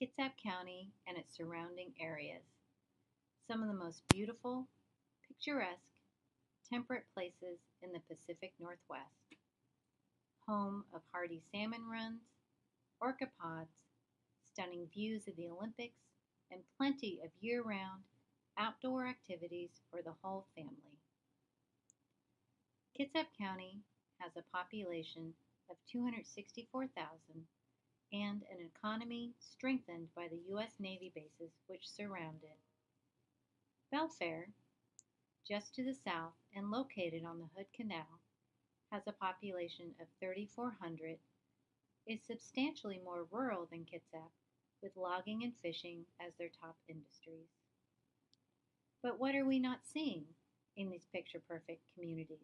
Kitsap County and its surrounding areas. Some of the most beautiful, picturesque, temperate places in the Pacific Northwest. Home of hardy salmon runs, orca pods, stunning views of the Olympics, and plenty of year round outdoor activities for the whole family. Kitsap County has a population of 264,000 and an economy strengthened by the U.S. Navy bases which surround it. Belfair, just to the south and located on the Hood Canal, has a population of 3,400, is substantially more rural than Kitsap, with logging and fishing as their top industries. But what are we not seeing in these picture perfect communities?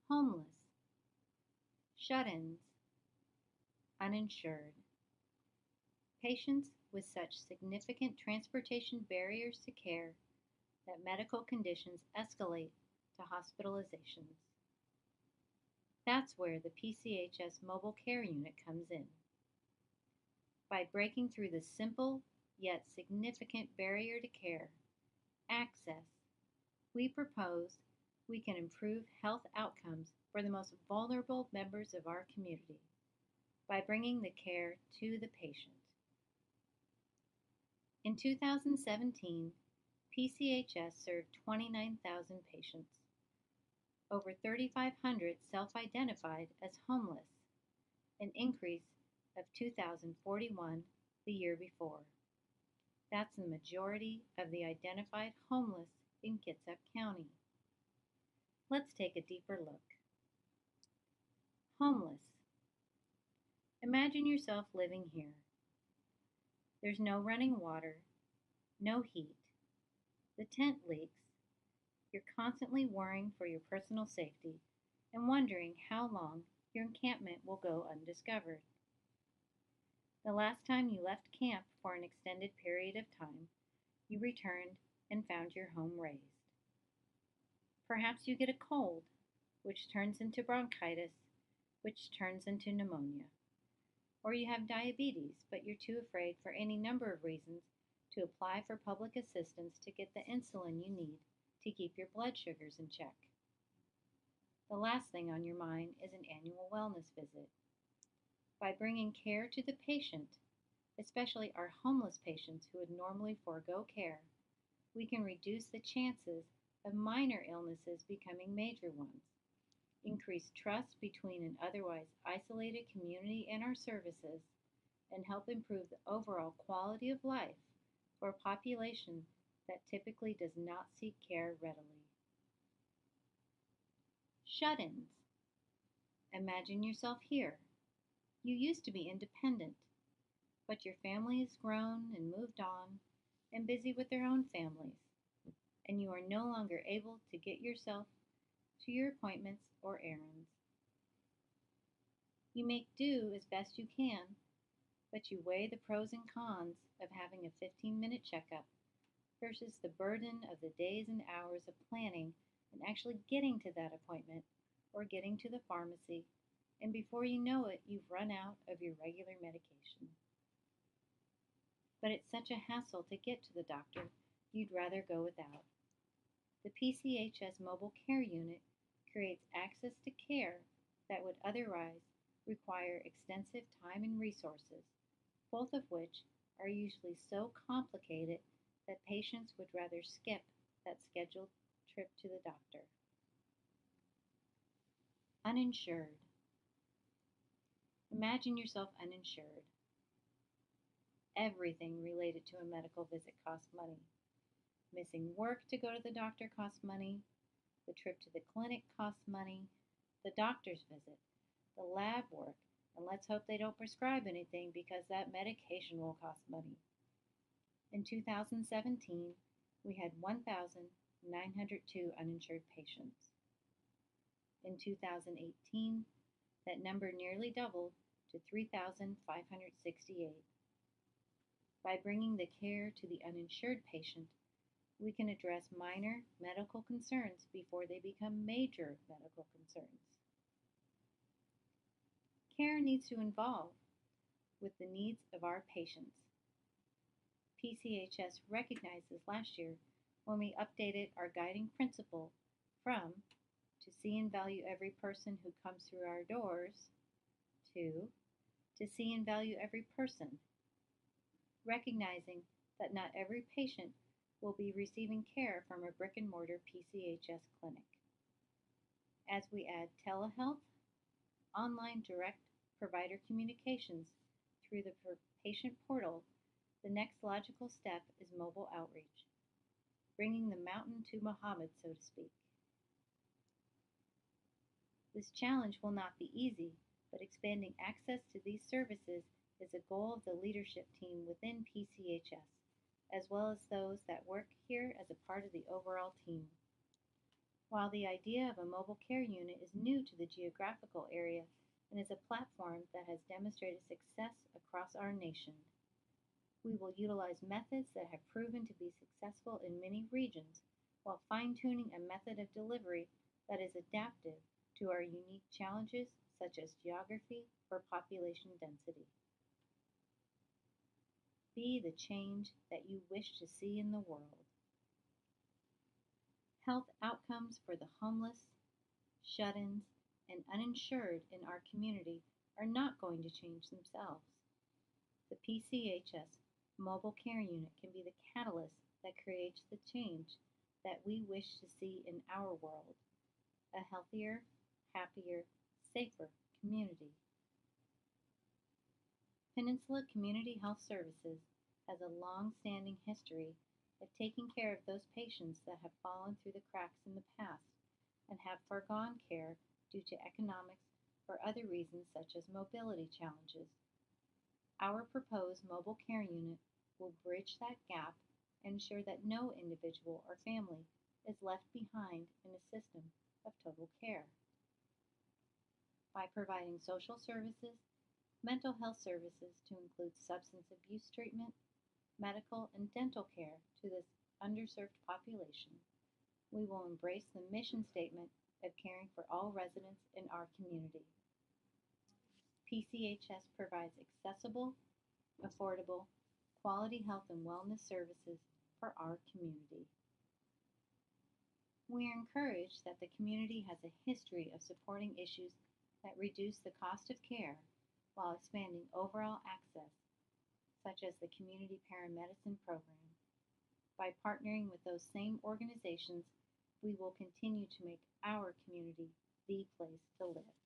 Homeless, shut ins, uninsured. Patients with such significant transportation barriers to care that medical conditions escalate to hospitalizations. That's where the PCHS Mobile Care Unit comes in. By breaking through the simple yet significant barrier to care, access, we propose we can improve health outcomes for the most vulnerable members of our community by bringing the care to the patient. In 2017, PCHS served 29,000 patients. Over 3,500 self-identified as homeless, an increase of 2,041 the year before. That's the majority of the identified homeless in Kitsap County. Let's take a deeper look. Homeless. Imagine yourself living here. There's no running water, no heat. The tent leaks. You're constantly worrying for your personal safety and wondering how long your encampment will go undiscovered. The last time you left camp for an extended period of time, you returned and found your home razed. Perhaps you get a cold, which turns into bronchitis, which turns into pneumonia. Or you have diabetes, but you're too afraid for any number of reasons to apply for public assistance to get the insulin you need to keep your blood sugars in check. The last thing on your mind is an annual wellness visit. By bringing care to the patient, especially our homeless patients who would normally forego care, we can reduce the chances of minor illnesses becoming major ones, increase trust between an otherwise isolated community and our services, and help improve the overall quality of life for a population that typically does not seek care readily. Shut-ins. Imagine yourself here. You used to be independent, but your family has grown and moved on and busy with their own families, and you are no longer able to get yourself to your appointments or errands. You make do as best you can, but you weigh the pros and cons of having a 15-minute checkup versus the burden of the days and hours of planning and actually getting to that appointment or getting to the pharmacy, and before you know it, you've run out of your regular medication. But it's such a hassle to get to the doctor, you'd rather go without. The PCHS Mobile Care Unit creates access to care that would otherwise require extensive time and resources, both of which are usually so complicated that patients would rather skip that scheduled trip to the doctor. Uninsured. Imagine yourself uninsured. Everything related to a medical visit costs money. Missing work to go to the doctor costs money. The trip to the clinic costs money. The doctor's visit. The lab work. And let's hope they don't prescribe anything because that medication will cost money. In 2017, we had 1,902 uninsured patients. In 2018, that number nearly doubled to 3,568. By bringing the care to the uninsured patient, we can address minor medical concerns before they become major medical concerns. Care needs to involve with the needs of our patients. PCHS recognized this last year when we updated our guiding principle from to see and value every person who comes through our doors to see and value every person, recognizing that not every patient will be receiving care from a brick and mortar PCHS clinic. As we add telehealth, online direct provider communications through the patient portal, the next logical step is mobile outreach, bringing the mountain to Muhammad, so to speak. This challenge will not be easy, but expanding access to these services is a goal of the leadership team within PCHS, as well as those that work here as a part of the overall team. While the idea of a mobile care unit is new to the geographical area and is a platform that has demonstrated success across our nation, we will utilize methods that have proven to be successful in many regions while fine-tuning a method of delivery that is adaptive to our unique challenges such as geography or population density. Be the change that you wish to see in the world. Health outcomes for the homeless, shut-ins, and uninsured in our community are not going to change themselves. The PCHS Mobile Care Unit can be the catalyst that creates the change that we wish to see in our world, a healthier, happier, safer community. Peninsula Community Health Services has a long-standing history of taking care of those patients that have fallen through the cracks in the past and have foregone care due to economics or other reasons such as mobility challenges. Our proposed mobile care unit will bridge that gap and ensure that no individual or family is left behind in a system of total care. By providing social services, mental health services to include substance abuse treatment, medical and dental care to this underserved population, we will embrace the mission statement of caring for all residents in our community. PCHS provides accessible, affordable, quality health and wellness services for our community. We are encouraged that the community has a history of supporting issues that reduce the cost of care while expanding overall access, such as the Community Paramedicine Program. By partnering with those same organizations, we will continue to make our community the place to live.